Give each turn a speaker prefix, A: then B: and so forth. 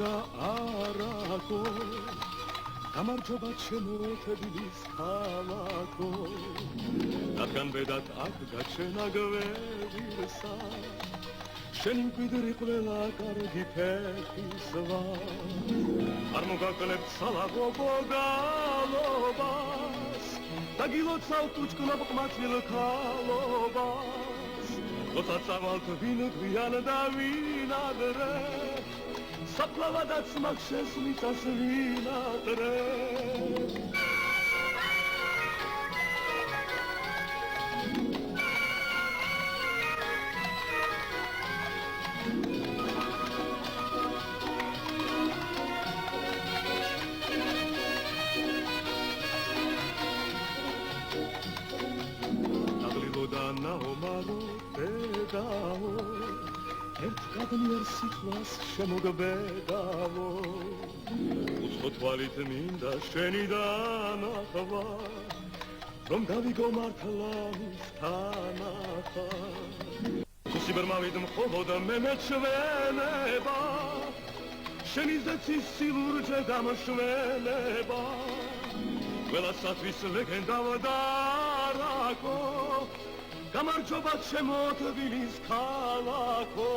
A: და არაკო გამარჯობა ჩემო თბილის ქალაქო რადგან ბედად აქ გაჩენა გვერდისა შენი მკვიდრი ყველა კარგი ფეხისვა არ მოგაკლებთ სალაღობო გალობას და გილოცავ თუჩკნობ ყმაწვილ ქალობას როცა წავალთ ვინ გვიან და ვინ ადრე საფლავადაც მაგ შესმიწას ვინ ადრე naomaro pedao et kadnier sitlas შემოგბედავო უცხო თვალით მინდა შენი დანახვა რომ დავიგო მართლა მისთანახა სიბერმავით მხოლოდ მე მეჩვენება შენი ზეცის სილურჯე დამშვენება ყველასათვის ლეგენდაა დარაკო გამარჯობა ჩემო თბილის ქალაქო